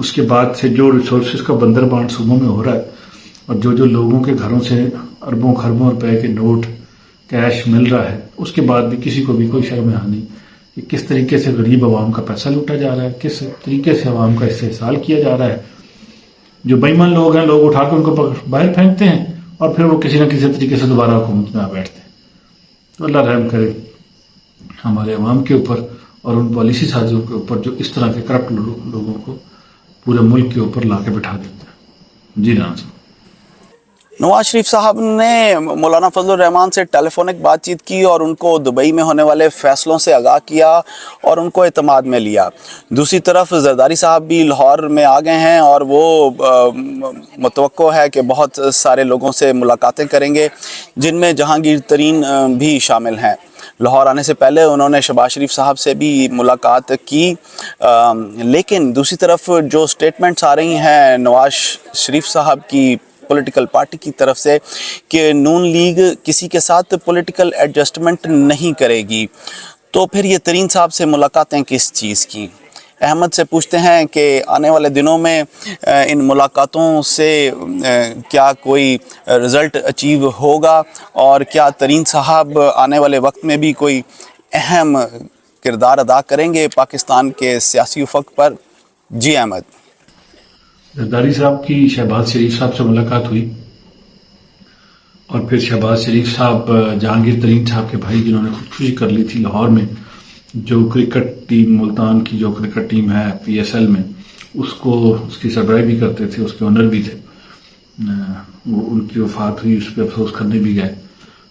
اس کے بعد سے جو ریسورسز کا بندر بانٹ صوبوں میں ہو رہا ہے اور جو لوگوں کے گھروں سے اربوں خربوں روپے کے نوٹ کیش مل رہا ہے، اس کے بعد بھی کسی کو بھی کوئی شرم حیا نہیں کہ کس طریقے سے غریب عوام کا پیسہ لوٹا جا رہا ہے، کس طریقے سے عوام کا استحصال کیا جا رہا ہے. جو بے ایمان لوگ ہیں، لوگ اٹھا کے ان کو باہر پھینکتے ہیں اور پھر وہ کسی نہ کسی طریقے سے دوبارہ حکومت میں آ بیٹھتے ہیں. تو اللہ رحم کرے ہمارے عوام کے اوپر اور ان پالیسی سازوں کے اوپر جو اس طرح کے کرپٹ لوگوں کو پورے ملک کے اوپر لا کے بٹھا دیتے ہیں. جی رانا صاحب. نواز شریف صاحب نے مولانا فضل الرحمان سے ٹیلی فونک بات چیت کی اور ان کو دبئی میں ہونے والے فیصلوں سے آگاہ کیا اور ان کو اعتماد میں لیا. دوسری طرف زرداری صاحب بھی لاہور میں آ گئے ہیں اور وہ متوقع ہے کہ بہت سارے لوگوں سے ملاقاتیں کریں گے، جن میں جہانگیر ترین بھی شامل ہیں. لاہور آنے سے پہلے انہوں نے شہباز شریف صاحب سے بھی ملاقات کی، لیکن دوسری طرف جو سٹیٹمنٹس آ رہی ہیں نواز شریف صاحب کی پولیٹیکل پارٹی کی طرف سے کہ نون لیگ کسی کے ساتھ پولیٹیکل ایڈجسٹمنٹ نہیں کرے گی، تو پھر یہ ترین صاحب سے ملاقاتیں کس چیز کی؟ احمد سے پوچھتے ہیں کہ آنے والے دنوں میں ان ملاقاتوں سے کیا کوئی رزلٹ اچیو ہوگا اور کیا ترین صاحب آنے والے وقت میں بھی کوئی اہم کردار ادا کریں گے پاکستان کے سیاسی افق پر؟ جی احمد. زرداری صاحب کی شہباز شریف صاحب سے ملاقات ہوئی اور پھر شہباز شریف صاحب جہانگیر ترین صاحب کے بھائی جنہوں نے خودکشی کر لی تھی لاہور میں، جو کرکٹ ٹیم ملتان کی جو کرکٹ ٹیم ہے پی ایس ایل میں، اس کی سربراہی بھی کرتے تھے، اس کے اونر بھی تھے. وہ ان کی وفات ہوئی، اس پہ افسوس کرنے بھی گئے.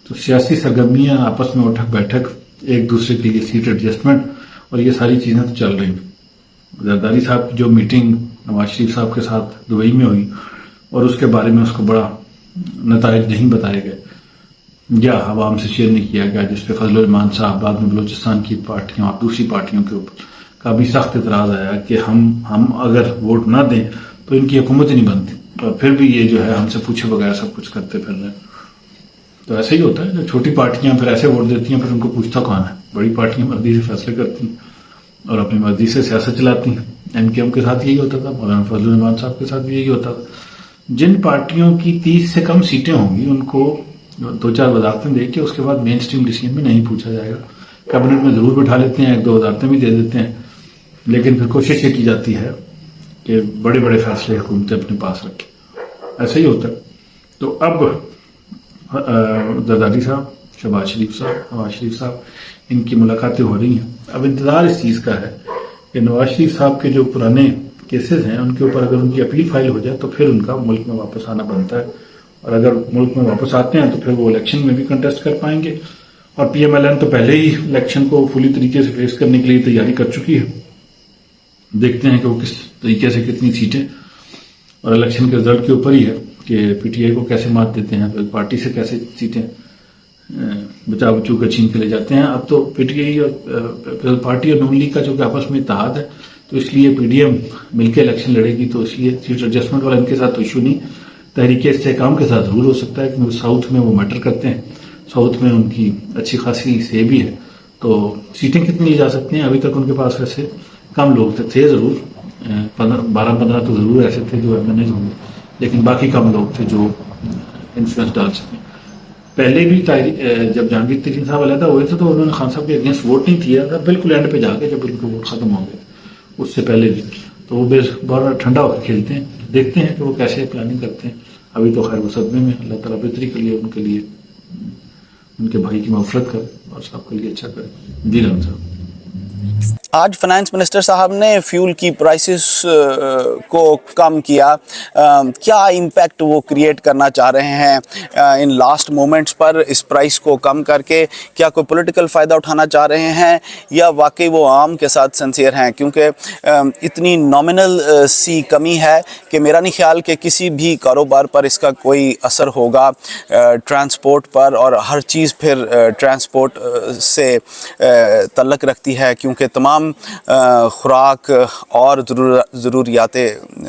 تو سیاسی سرگرمیاں آپس میں اٹھک بیٹھک، ایک دوسرے کے لیے سیٹ ایڈجسٹمنٹ اور یہ ساری چیزیں تو چل رہی ہیں. زرداری صاحب کی جو میٹنگ نواز شریف صاحب کے ساتھ دبئی میں ہوئی اور اس کے بارے میں اس کو بڑا نتائج نہیں بتائے گئے یا عوام سے شیئر نہیں کیا گیا، جس پہ فضل الرحمان صاحب بعد میں بلوچستان کی پارٹیوں اور دوسری پارٹیوں کے اوپر کا بھی سخت اعتراض آیا کہ ہم اگر ووٹ نہ دیں تو ان کی حکومت ہی نہیں بنتی، اور پھر بھی یہ جو ہے ہم سے پوچھے بغیر سب کچھ کرتے پھر رہے ہیں. تو ایسے ہی ہوتا ہے، جو چھوٹی پارٹیاں پھر ایسے ووٹ دیتی ہیں پھر ان کو پوچھتا کون ہے. بڑی پارٹیاں مرضی سے فیصلے کرتی ہیں اور اپنی مرضی سے سیاست چلاتی ہیں. ایم کیو ایم کے ساتھ یہی ہوتا تھا، مولانا فضل الرحمان صاحب کے ساتھ بھی یہی ہوتا تھا. جن پارٹیوں کی 30 سے کم سیٹیں ہوں گی ان کو 2-4 وزارتیں دے کے اس کے بعد مین سٹریم ڈیسیژن میں نہیں پوچھا جائے گا. کیبنٹ میں ضرور بٹھا لیتے ہیں، 1-2 وزارتیں بھی دے دیتے ہیں، لیکن پھر کوشش یہ کی جاتی ہے کہ بڑے بڑے فیصلے حکومتیں اپنے پاس رکھیں. ایسا ہی ہوتا ہے. تو اب زرداری صاحب، شہباز شریف صاحب، نواز شریف صاحب، ان کی ملاقاتیں ہو رہی ہیں. اب انتظار اس چیز کا ہے کہ نواز شریف صاحب کے جو پرانے کیسز ہیں ان کے اوپر اگر ان کی اپیل فائل ہو جائے تو پھر ان کا ملک میں واپس آنا بنتا ہے، اور اگر ملک میں واپس آتے ہیں تو پھر وہ الیکشن میں بھی کنٹیسٹ کر پائیں گے. اور پی ایم ایل این تو پہلے ہی الیکشن کو پوری طریقے سے فیس کرنے کے لیے تیاری کر چکی ہے. دیکھتے ہیں کہ وہ کس طریقے سے کتنی سیٹیں، اور الیکشن کے رزلٹ کے اوپر ہی ہے کہ پی ٹی آئی کو کیسے مات دیتے ہیں، پھر پارٹی سے کیسے سیٹیں بچا بچو کر چھین کے لے جاتے ہیں. اب تو پی ٹی آئی اور پارٹی اور نون لیگ کا جو کہ آپس میں اتحاد ہے، تو اس لیے پی ڈی ایم مل کے الیکشن لڑے گی، تو اس لیے سیٹ ایڈجسٹمنٹ والا ان کے ساتھ تو ایشو نہیں. تحریک استحکام کے ساتھ ضرور ہو سکتا ہے کیونکہ ساؤتھ میں وہ میٹر کرتے ہیں، ساؤتھ میں ان کی اچھی خاصی سے بھی ہے. تو سیٹیں کتنی لی جا سکتی ہیں؟ ابھی تک ان کے پاس ویسے کم لوگ تھے ضرور، 12-15 تو ضرور ایسے تھے جو ایم این ایز ہوں گے، لیکن باقی کم لوگ تھے جو انفلوئنس ڈال سکیں. پہلے بھی جب جہانگیر ترین صاحب علیحدہ ہوئے تھے تو انہوں نے خان صاحب کے اگینسٹ ووٹ نہیں کیا تھا، بالکل اینڈ پہ جا کے جب ان کو ووٹ ختم ہو گئے، اس سے پہلے بھی. تو وہ بہت ٹھنڈا ہو کے کھیلتے ہیں. دیکھتے ہیں کہ وہ کیسے پلاننگ کرتے ہیں. ابھی تو خیر وہ صدمے میں، اللہ تعالیٰ بہتری کے لیے ان کے بھائی کی مغفرت کرے اور سب کے لیے اچھا کرے. جی رحم صاحب. آج فائنانس منسٹر صاحب نے فیول کی پرائسز کو کم کیا، کیا امپیکٹ وہ کریٹ کرنا چاہ رہے ہیں ان لاسٹ مومنٹس پر اس پرائس کو کم کر کے؟ کیا کوئی پولیٹیکل فائدہ اٹھانا چاہ رہے ہیں یا واقعی وہ عام کے ساتھ سنسیئر ہیں؟ کیونکہ اتنی نامنل سی کمی ہے کہ میرا نہیں خیال کہ کسی بھی کاروبار پر اس کا کوئی اثر ہوگا. ٹرانسپورٹ پر، اور ہر چیز پھر ٹرانسپورٹ سے تعلق رکھتی ہے کیونکہ تمام خوراک اور ضروریات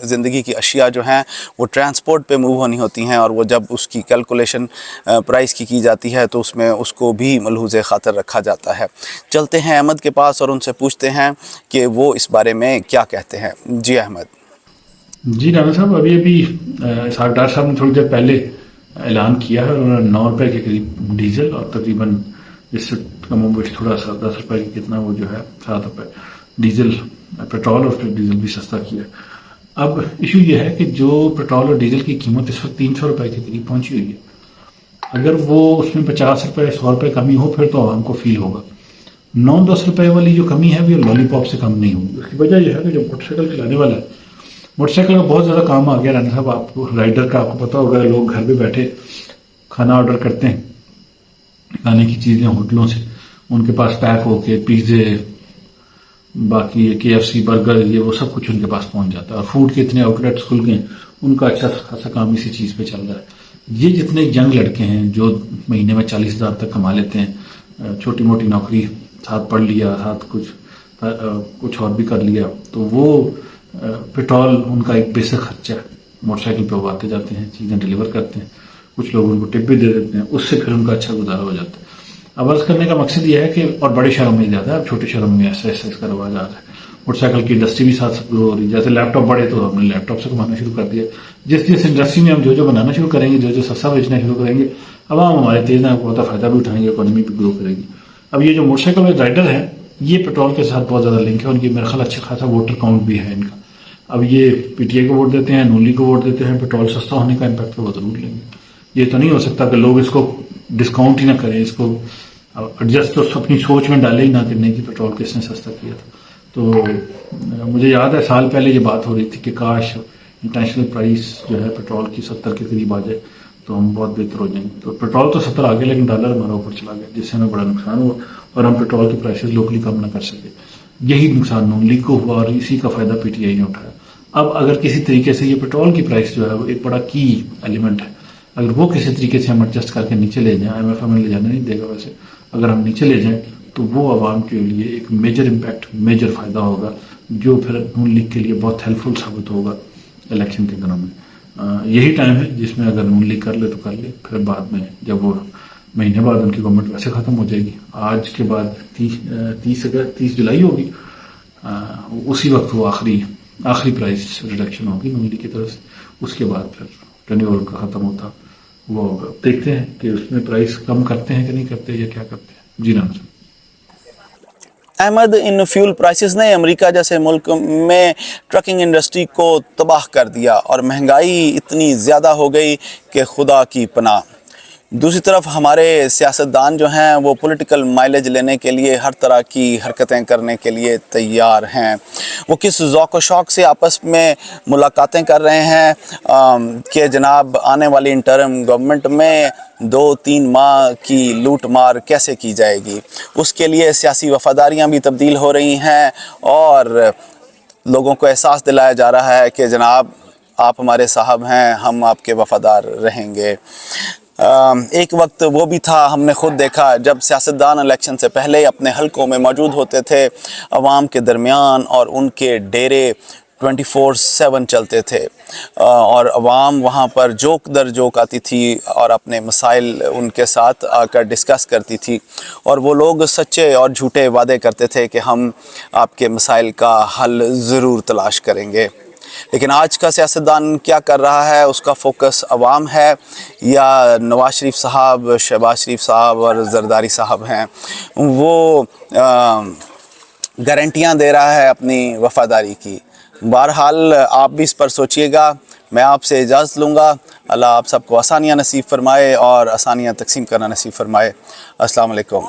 زندگی کی اشیاء جو ہیں وہ ٹرانسپورٹ پہ موو ہونی ہوتی ہیں، اور وہ جب اس کی کیلکولیشن پرائس کی جاتی ہے تو اس میں اس کو بھی ملحوظ خاطر رکھا جاتا ہے. چلتے ہیں احمد کے پاس اور ان سے پوچھتے ہیں کہ وہ اس بارے میں کیا کہتے ہیں. جی احمد. جی رانا صاحب، ابھی ڈاکٹر صاحب نے تھوڑی دیر پہلے اعلان کیا ہے، اور 9 روپے کے قریب ڈیزل، اور تقریباً اس سے کم و بیش تھوڑا سا 10 روپے کی کتنا وہ جو ہے 7 روپے ڈیزل، پیٹرول اور پھر ڈیزل بھی سستا کیا. اب ایشو یہ ہے کہ جو پیٹرول اور ڈیزل کی قیمت اس وقت 300 روپے کے قریب پہنچی ہوئی ہے، اگر وہ اس میں 50 روپے 100 روپے کمی ہو پھر تو عوام کو فیل ہوگا. 9-10 روپے والی جو کمی ہے وہ لالی پاپ سے کم نہیں ہوگی. اس کی وجہ یہ ہے کہ جو موٹر سائیکل چلانے والا ہے، موٹر سائیکل کا بہت زیادہ کام آ گیا رانا صاحب. آپ کو رائڈر کا آپ کو پتا ہوگا، لوگ گھر پہ بیٹھے کھانا آرڈر کرتے ہیں، کھانے کی چیزیں ہوٹلوں سے ان کے پاس پیک ہو کے، پیزے، باقی KFC، برگر، یہ وہ سب کچھ ان کے پاس پہنچ جاتا ہے. اور فوڈ کے اتنے آؤٹ لیٹس کھل گئے ہیں، ان کا اچھا خاصا کام اسی چیز پہ چل رہا ہے. یہ جتنے ینگ لڑکے ہیں جو مہینے میں 40,000 تک کما لیتے ہیں، چھوٹی موٹی نوکری ساتھ پڑھ لیا، ساتھ کچھ اور بھی کر لیا، تو وہ پیٹرول ان کا ایک بیسک خرچہ ہے. موٹر سائیکل پہ وہ آتے جاتے ہیں، چیزیں ڈیلیور کرتے ہیں، کچھ لوگ ان کو ٹپ بھی دے دیتے ہیں، اس سے پھر ان کا اچھا گزارا ہو جاتا ہے. اب عرض کرنے کا مقصد یہ ہے کہ، اور بڑے شہروں میں زیادہ ہے، اب چھوٹے شہروں میں ایسا اس کا رواج آ رہا ہے. موٹر سائیکل کی انڈسٹری بھی ساتھ گرو ہو رہی ہے. جیسے لیپ ٹاپ بڑھے تو ہم نے لیپ ٹاپ سے کمانا شروع کر دیا. جس انڈسٹری میں ہم جو بنانا شروع کریں گے، جو سستا بیچنا شروع کریں گے، عوام ہمارے تیز ہیں، بہت فائدہ بھی اٹھائیں گے، اکانومی بھی گرو کرے گی. اب یہ جو موٹر سائیکل والے رائڈر ہیں، یہ پیٹرول کے ساتھ بہت زیادہ لنک ہے. ان کی میرا خیال اچھا خاصا ووٹر کاؤنٹ بھی ہے ان کا. اب یہ PTI کو ووٹ دیتے ہیں، نون لیگ کو ووٹ دیتے ہیں، پیٹرول سستا ہونے کا امپیکٹ تو وہ ضرور لیں گے. یہ تو نہیں ہو سکتا کہ لوگ اس کو ڈسکاؤنٹ ہی نہ کریں، اس کو ایڈجسٹ تو اپنی سوچ میں ڈالے ہی نہ کرنے کی پیٹرول کس نے سستا کیا تھا. تو مجھے یاد ہے سال پہلے یہ بات ہو رہی تھی کہ کاش انٹرنیشنل پرائس جو ہے پیٹرول کی 70 کے قریب آ جائے تو ہم بہت بہتر ہو جائیں گے. تو پیٹرول تو 70 آ گیا، لیکن ڈالر ہمارا اوپر چلا گیا، جس سے ہمیں بڑا نقصان ہوا، اور ہم پیٹرول کی پرائسز لوکلی کم نہ کر سکے. یہی نقصان نون لیگ کو ہوا، اور اسی کا فائدہ PTI نے اٹھایا. اب اگر کسی طریقے سے یہ پیٹرول کی پرائس جو ہے وہ ایک بڑا کی ایلیمنٹ ہے، اگر وہ کسی طریقے سے ہم ایڈجسٹ کر کے نیچے لے جائیں، IMF ہمیں لے جانے نہیں دے گا ویسے، اگر ہم نیچے لے جائیں تو وہ عوام کے لیے ایک میجر امپیکٹ، میجر فائدہ ہوگا، جو پھر نون لیگ کے لیے بہت ہیلپ فل ثابت ہوگا الیکشن کے دنوں میں. یہی ٹائم ہے جس میں اگر نون لیگ کر لے تو کر لے، پھر بعد میں جب وہ مہینے بعد ان کی گورنمنٹ ویسے ختم ہو جائے گی، آج کے بعد 30 جولائی ہوگی، اسی وقت وہ آخری پرائس ریڈکشن ہوگی نون لیگ کی طرف سے. اس کے بعد پھر ٹرنیور ان کا ختم ہوتا وہ ہوگا. دیکھتے ہیں کہ اس میں پرائس کم کرتے ہیں کہ نہیں کرتے، یا کیا کرتے ہیں. جی رانا صاحب. احمد، ان فیول پرائسز نے امریکہ جیسے ملک میں ٹرکنگ انڈسٹری کو تباہ کر دیا، اور مہنگائی اتنی زیادہ ہو گئی کہ خدا کی پناہ. دوسری طرف ہمارے سیاستدان جو ہیں وہ پولیٹیکل مائلیج لینے کے لیے ہر طرح کی حرکتیں کرنے کے لیے تیار ہیں. وہ کس ذوق و شوق سے آپس میں ملاقاتیں کر رہے ہیں کہ جناب آنے والی انٹرم گورنمنٹ میں 2-3 ماہ کی لوٹ مار کیسے کی جائے گی. اس کے لیے سیاسی وفاداریاں بھی تبدیل ہو رہی ہیں، اور لوگوں کو احساس دلایا جا رہا ہے کہ جناب آپ ہمارے صاحب ہیں، ہم آپ کے وفادار رہیں گے. ایک وقت وہ بھی تھا، ہم نے خود دیکھا، جب سیاستدان الیکشن سے پہلے اپنے حلقوں میں موجود ہوتے تھے، عوام کے درمیان اور ان کے ڈیرے 24/7 چلتے تھے، اور عوام وہاں پر جوک در جوک آتی تھی اور اپنے مسائل ان کے ساتھ آ کر ڈسکس کرتی تھی، اور وہ لوگ سچے اور جھوٹے وعدے کرتے تھے کہ ہم آپ کے مسائل کا حل ضرور تلاش کریں گے. لیکن آج کا سیاستدان کیا کر رہا ہے؟ اس کا فوکس عوام ہے یا نواز شریف صاحب، شہباز شریف صاحب اور زرداری صاحب ہیں؟ وہ گارنٹیاں دے رہا ہے اپنی وفاداری کی. بہرحال آپ بھی اس پر سوچئے گا. میں آپ سے اجازت لوں گا. اللہ آپ سب کو آسانیاں نصیب فرمائے اور آسانیاں تقسیم کرنا نصیب فرمائے. السلام علیکم.